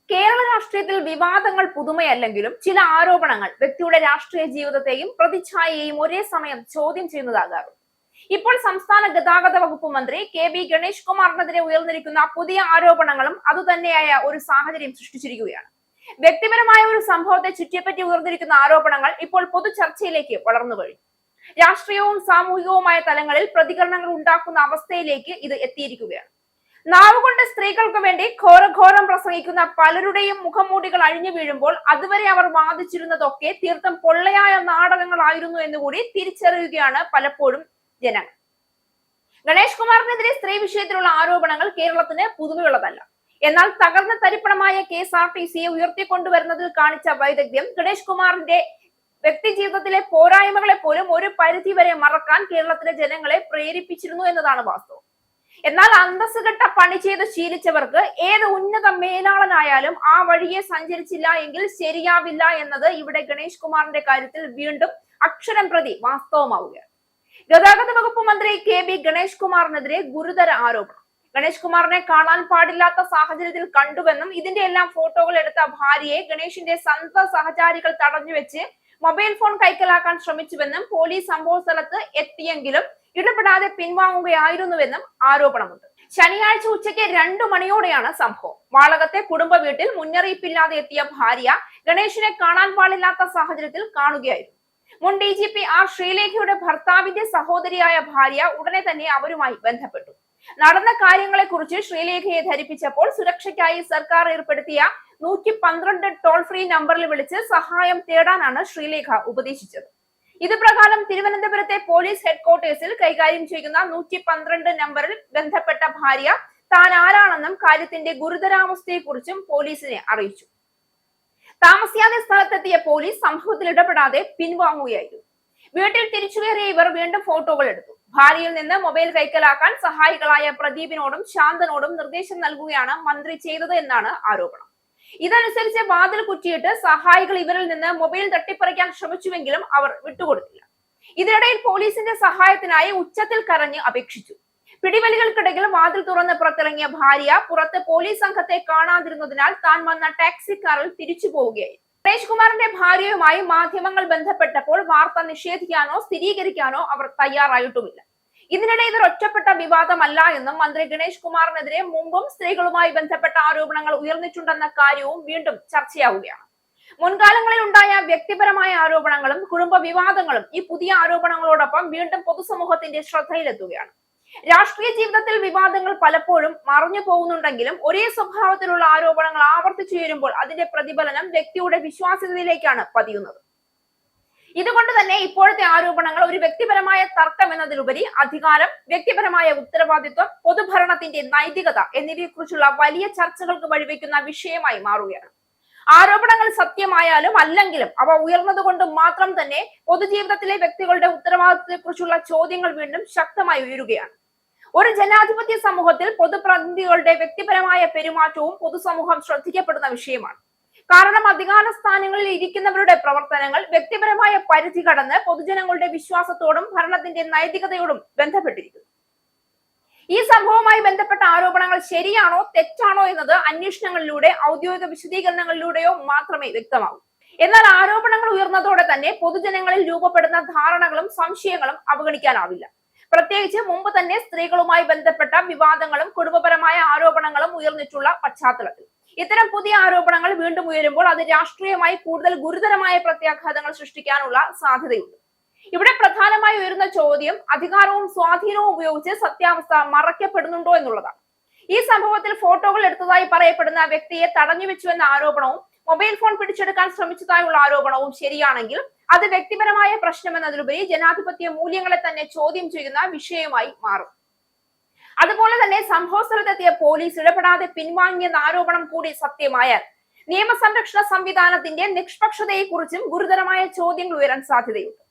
കേരള രാഷ്ട്രീയത്തിൽ വിവാദങ്ങൾ പുതുമയല്ലെങ്കിലും ചില ആരോപണങ്ങൾ വ്യക്തിയുടെ രാഷ്ട്രീയ ജീവിതത്തെയും പ്രതിച്ഛായയെയും ഒരേ സമയം ചോദ്യം ചെയ്യുന്നതാകാറുണ്ട്. ഇപ്പോൾ സംസ്ഥാന ഗതാഗത വകുപ്പ് മന്ത്രി കെ.ബി. ഗണേഷ് കുമാറിനെതിരെ ഉയർന്നിരിക്കുന്ന പുതിയ ആരോപണങ്ങളും അതുതന്നെയായ ഒരു സാഹചര്യം സൃഷ്ടിച്ചിരിക്കുകയാണ്. വ്യക്തിപരമായ ഒരു സംഭവത്തെ ചുറ്റിപ്പറ്റി ഉയർന്നിരിക്കുന്ന ആരോപണങ്ങൾ ഇപ്പോൾ പൊതു ചർച്ചയിലേക്ക് വളർന്നു കഴിഞ്ഞു. രാഷ്ട്രീയവും സാമൂഹികവുമായ തലങ്ങളിൽ പ്രതികരണങ്ങൾ ഉണ്ടാക്കുന്ന അവസ്ഥയിലേക്ക് ഇത് എത്തിയിരിക്കുകയാണ്. നാവുകൊണ്ട് സ്ത്രീകൾക്ക് വേണ്ടി ഘോരഘോരം പ്രസംഗിക്കുന്ന പലരുടെയും മുഖംമൂടികൾ അഴിഞ്ഞു വീഴുമ്പോൾ അതുവരെ അവർ വാദിച്ചിരുന്നതൊക്കെ തീർത്തും പൊള്ളയായ നാടകങ്ങളായിരുന്നു എന്നുകൂടി തിരിച്ചറിയുകയാണ് പലപ്പോഴും ജനങ്ങൾ. ഗണേഷ് കുമാറിനെതിരെ സ്ത്രീ വിഷയത്തിലുള്ള ആരോപണങ്ങൾ കേരളത്തിന് പുതുമയുള്ളതല്ല. എന്നാൽ തകർന്ന തരിപ്പണമായ KSRTCയെ ഉയർത്തിക്കൊണ്ടുവരുന്നതിൽ കാണിച്ച വൈദഗ്ധ്യം ഗണേഷ് കുമാറിന്റെ വ്യക്തി ജീവിതത്തിലെ പോരായ്മകളെ പോലും ഒരു പരിധിവരെ മറക്കാൻ കേരളത്തിലെ ജനങ്ങളെ പ്രേരിപ്പിച്ചിരുന്നു എന്നതാണ് വാസ്തവം. എന്നാൽ അന്തസ്സുകെട്ട പണി ചെയ്ത് ശീലിച്ചവർക്ക് ഏത് ഉന്നത മേലാളനായാലും ആ വഴിയെ സഞ്ചരിച്ചില്ല എങ്കിൽ ശരിയാവില്ല എന്നത് ഇവിടെ ഗണേഷ് കുമാറിന്റെ കാര്യത്തിൽ വീണ്ടും അക്ഷരം പ്രതി വാസ്തവമാവുകയാണ്. ഗതാഗത വകുപ്പ് മന്ത്രി കെ.ബി. ഗണേഷ് കുമാറിനെതിരെ ഗുരുതര ആരോപണം. ഗണേഷ് കുമാറിനെ കാണാൻ പാടില്ലാത്ത സാഹചര്യത്തിൽ കണ്ടുവെന്നും ഇതിന്റെ എല്ലാം ഫോട്ടോകൾ എടുത്ത ഭാര്യയെ ഗണേഷിന്റെ സ്വന്തം സഹചാരികൾ തടഞ്ഞുവെച്ച് മൊബൈൽ ഫോൺ കൈക്കലാക്കാൻ ശ്രമിച്ചുവെന്നും പോലീസ് സംഭവ സ്ഥലത്ത് എത്തിയെങ്കിലും ഇടപെടാതെ പിൻവാങ്ങുകയായിരുന്നുവെന്നും ആരോപണമുണ്ട്. ശനിയാഴ്ച ഉച്ചയ്ക്ക് 2 മണിയോടെയാണ് സംഭവം. വാളകത്തെ കുടുംബ വീട്ടിൽ മുന്നറിയിപ്പില്ലാതെ എത്തിയ ഭാര്യ ഗണേഷിനെ കാണാൻ പാടില്ലാത്ത സാഹചര്യത്തിൽ കാണുകയായിരുന്നു. മുൻ DGP R. ശ്രീലേഖയുടെ ഭർത്താവിന്റെ സഹോദരിയായ ഭാര്യ ഉടനെ തന്നെ അവരുമായി ബന്ധപ്പെട്ടു. നടന്ന കാര്യങ്ങളെ കുറിച്ച് ശ്രീലേഖയെ ധരിപ്പിച്ചപ്പോൾ സുരക്ഷയ്ക്കായി സർക്കാർ ഏർപ്പെടുത്തിയ 112 ടോൾ ഫ്രീ നമ്പറിൽ വിളിച്ച് സഹായം തേടാനാണ് ശ്രീലേഖ ഉപദേശിച്ചത്. ഇത് പ്രകാരം തിരുവനന്തപുരത്തെ പോലീസ് ഹെഡ്ക്വാർട്ടേഴ്സിൽ കൈകാര്യം ചെയ്യുന്ന 112 നമ്പറിൽ ബന്ധപ്പെട്ട ഭാര്യ താൻ ആരാണെന്നും കാര്യത്തിന്റെ ഗുരുതരാവസ്ഥയെക്കുറിച്ചും പോലീസിനെ അറിയിച്ചു. താമസിയാതെ സ്ഥലത്തെത്തിയ പോലീസ് സംഭവത്തിൽ ഇടപെടാതെ പിൻവാങ്ങുകയായിരുന്നു. വീട്ടിൽ തിരിച്ചുകയറിയ ഇവർ വീണ്ടും ഫോട്ടോകൾ എടുത്തു. ഭാര്യയിൽ നിന്ന് മൊബൈൽ കൈക്കലാക്കാൻ സഹായികളായ പ്രദീപിനോടും ശാന്തനോടും നിർദ്ദേശം നൽകുകയാണ് മന്ത്രി ചെയ്തത് എന്നാണ് ആരോപണം. ഇതനുസരിച്ച് വാതിൽ കുറ്റിയിട്ട് സഹായികൾ ഇവരിൽ നിന്ന് മൊബൈൽ തട്ടിപ്പറിക്കാൻ ശ്രമിച്ചുവെങ്കിലും അവർ വിട്ടുകൊടുത്തില്ല. ഇതിനിടയിൽ പോലീസിന്റെ സഹായത്തിനായി ഉച്ചത്തിൽ കരഞ്ഞ് അപേക്ഷിച്ചു. പിടിവലികൾക്കിടയിൽ വാതിൽ തുറന്ന് പുറത്തിറങ്ങിയ ഭാര്യ പുറത്ത് പോലീസ് സംഘത്തെ കാണാതിരുന്നതിനാൽ താൻ വന്ന ടാക്സി കാറിൽ തിരിച്ചു പോവുകയായി. ഗണേഷ് കുമാറിന്റെ ഭാര്യയുമായി മാധ്യമങ്ങൾ ബന്ധപ്പെട്ടപ്പോൾ വാർത്ത നിഷേധിക്കാനോ സ്ഥിരീകരിക്കാനോ അവർ തയ്യാറായിട്ടുമില്ല. ഇതിനിടെ ഇത് ഒറ്റപ്പെട്ട വിവാദമല്ല എന്നും മന്ത്രി ഗണേഷ് കുമാറിനെതിരെ മുമ്പും സ്ത്രീകളുമായി ബന്ധപ്പെട്ട ആരോപണങ്ങൾ ഉയർന്നിട്ടുണ്ടെന്ന കാര്യവും വീണ്ടും ചർച്ചയാവുകയാണ്. മുൻകാലങ്ങളിൽ ഉണ്ടായ വ്യക്തിപരമായ ആരോപണങ്ങളും കുടുംബ വിവാദങ്ങളും ഈ പുതിയ ആരോപണങ്ങളോടൊപ്പം വീണ്ടും പൊതുസമൂഹത്തിന്റെ ശ്രദ്ധയിലെത്തുകയാണ്. രാഷ്ട്രീയ ജീവിതത്തിൽ വിവാദങ്ങൾ പലപ്പോഴും മറഞ്ഞു പോകുന്നുണ്ടെങ്കിലും ഒരേ സ്വഭാവത്തിലുള്ള ആരോപണങ്ങൾ ആവർത്തിച്ചുയരുമ്പോൾ അതിന്റെ പ്രതിഫലനം വ്യക്തിയുടെ വിശ്വാസ്യതയിലേക്കാണ് പതിയുന്നത്. ഇതുകൊണ്ട് തന്നെ ഇപ്പോഴത്തെ ആരോപണങ്ങൾ ഒരു വ്യക്തിപരമായ തർക്കം എന്നതിലുപരി അധികാരം, വ്യക്തിപരമായ ഉത്തരവാദിത്വം, പൊതുഭരണത്തിന്റെ നൈതികത എന്നിവയെക്കുറിച്ചുള്ള വലിയ ചർച്ചകൾക്ക് വഴിവെക്കുന്ന വിഷയമായി മാറുകയാണ്. ആരോപണങ്ങൾ സത്യമായാലും അല്ലെങ്കിലും അവ ഉയർന്നതുകൊണ്ട് മാത്രം തന്നെ പൊതുജീവിതത്തിലെ വ്യക്തികളുടെ ഉത്തരവാദിത്വത്തെക്കുറിച്ചുള്ള ചോദ്യങ്ങൾ വീണ്ടും ശക്തമായി ഉയരുകയാണ്. ഒരു ജനാധിപത്യ സമൂഹത്തിൽ പൊതുപ്രതിനിധികളുടെ വ്യക്തിപരമായ പെരുമാറ്റവും പൊതുസമൂഹം ശ്രദ്ധിക്കപ്പെടുന്ന വിഷയമാണ്. കാരണം അധികാര സ്ഥാനങ്ങളിൽ ഇരിക്കുന്നവരുടെ പ്രവർത്തനങ്ങൾ വ്യക്തിപരമായ പരിധി കടന്ന് പൊതുജനങ്ങളുടെ വിശ്വാസത്തോടും ഭരണത്തിന്റെ നൈതികതയോടും ബന്ധപ്പെട്ടിരിക്കുന്നു. ഈ സംഭവവുമായി ബന്ധപ്പെട്ട ആരോപണങ്ങൾ ശരിയാണോ തെറ്റാണോ എന്നത് അന്വേഷണങ്ങളിലൂടെ ഔദ്യോഗിക വിശദീകരണങ്ങളിലൂടെയോ മാത്രമേ വ്യക്തമാകൂ. എന്നാൽ ആരോപണങ്ങൾ ഉയർന്നതോടെ തന്നെ പൊതുജനങ്ങളിൽ രൂപപ്പെടുന്ന ധാരണകളും സംശയങ്ങളും അവഗണിക്കാനാവില്ല. പ്രത്യേകിച്ച് മുമ്പ് തന്നെ സ്ത്രീകളുമായി ബന്ധപ്പെട്ട വിവാദങ്ങളും കുടുംബപരമായ ആരോപണങ്ങളും ഉയർന്നിട്ടുള്ള പശ്ചാത്തലത്തിൽ ഇത്തരം പുതിയ ആരോപണങ്ങൾ വീണ്ടും ഉയരുമ്പോൾ അത് രാഷ്ട്രീയമായി കൂടുതൽ ഗുരുതരമായ പ്രത്യാഘാതങ്ങൾ സൃഷ്ടിക്കാനുള്ള സാധ്യതയുണ്ട്. ഇവിടെ പ്രധാനമായി ഉയരുന്ന ചോദ്യം അധികാരവും സ്വാധീനവും ഉപയോഗിച്ച് സത്യാവസ്ഥ മറയ്ക്കപ്പെടുന്നുണ്ടോ എന്നുള്ളതാണ്. ഈ സംഭവത്തിൽ ഫോട്ടോകൾ എടുത്തതായി പറയപ്പെടുന്ന വ്യക്തിയെ തടഞ്ഞുവെച്ചുവെന്ന ആരോപണവും മൊബൈൽ ഫോൺ പിടിച്ചെടുക്കാൻ ശ്രമിച്ചതായുള്ള ആരോപണവും ശരിയാണെങ്കിൽ അത് വ്യക്തിപരമായ പ്രശ്നമെന്നതിലുപരി ജനാധിപത്യ മൂല്യങ്ങളെ തന്നെ ചോദ്യം ചെയ്യുന്ന വിഷയമായി മാറും. അതുപോലെ തന്നെ സംഭവ സ്ഥലത്തെത്തിയ പോലീസ് ഇടപെടാതെ പിൻവാങ്ങിയെന്ന ആരോപണം കൂടി സത്യമായാൽ നിയമസംരക്ഷണ സംവിധാനത്തിന്റെ നിഷ്പക്ഷതയെക്കുറിച്ചും ഗുരുതരമായ ചോദ്യങ്ങൾ ഉയരാൻ സാധ്യതയുണ്ട്.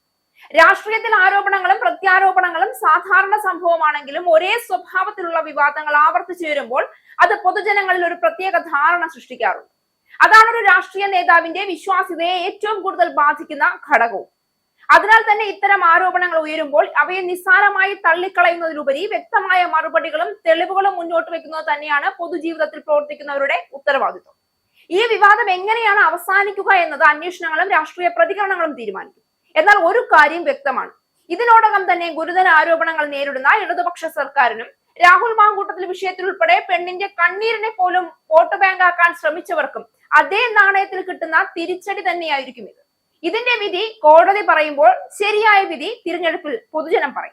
രാഷ്ട്രീയത്തിൽ ആരോപണങ്ങളും പ്രത്യാരോപണങ്ങളും സാധാരണ സംഭവമാണെങ്കിലും ഒരേ സ്വഭാവത്തിലുള്ള വിവാദങ്ങൾ ആവർത്തിച്ചു വരുമ്പോൾ അത് പൊതുജനങ്ങളിൽ ഒരു പ്രത്യേക ധാരണ സൃഷ്ടിക്കാറുണ്ട്. അതാണ് ഒരു രാഷ്ട്രീയ നേതാവിന്റെ വിശ്വാസ്യതയെ ഏറ്റവും കൂടുതൽ ബാധിക്കുന്ന ഘടകവും. അതിനാൽ തന്നെ ഇത്തരം ആരോപണങ്ങൾ ഉയരുമ്പോൾ അവയെ നിസ്സാരമായി തള്ളിക്കളയുന്നതിലുപരി വ്യക്തമായ മറുപടികളും തെളിവുകളും മുന്നോട്ട് വെക്കുന്നത് തന്നെയാണ് പൊതുജീവിതത്തിൽ പ്രവർത്തിക്കുന്നവരുടെ ഉത്തരവാദിത്വം. ഈ വിവാദം എങ്ങനെയാണ് അവസാനിക്കുക എന്നത് അന്വേഷണങ്ങളും രാഷ്ട്രീയ പ്രതികരണങ്ങളും തീരുമാനിക്കും. എന്നാൽ ഒരു കാര്യം വ്യക്തമാണ്, ഇതിനോടകം തന്നെ ഗുരുതര ആരോപണങ്ങൾ നേരിടുന്ന ഇടതുപക്ഷ സർക്കാരിനും രാഹുൽ മാങ്കൂട്ടത്തിൽ വിഷയത്തിൽ ഉൾപ്പെടെ പെണ്ണിന്റെ കണ്ണീരിനെ പോലും വോട്ട് ബാങ്ക് ആക്കാൻ ശ്രമിച്ചവർക്കും അതേ നാണയത്തിൽ കിട്ടുന്ന തിരിച്ചടി തന്നെയായിരിക്കും ഇത്. ഇതിന്റെ വിധി കോടതി പറയുമ്പോൾ ശരിയായ വിധി തിരഞ്ഞെടുപ്പിൽ പൊതുജനം പറയും.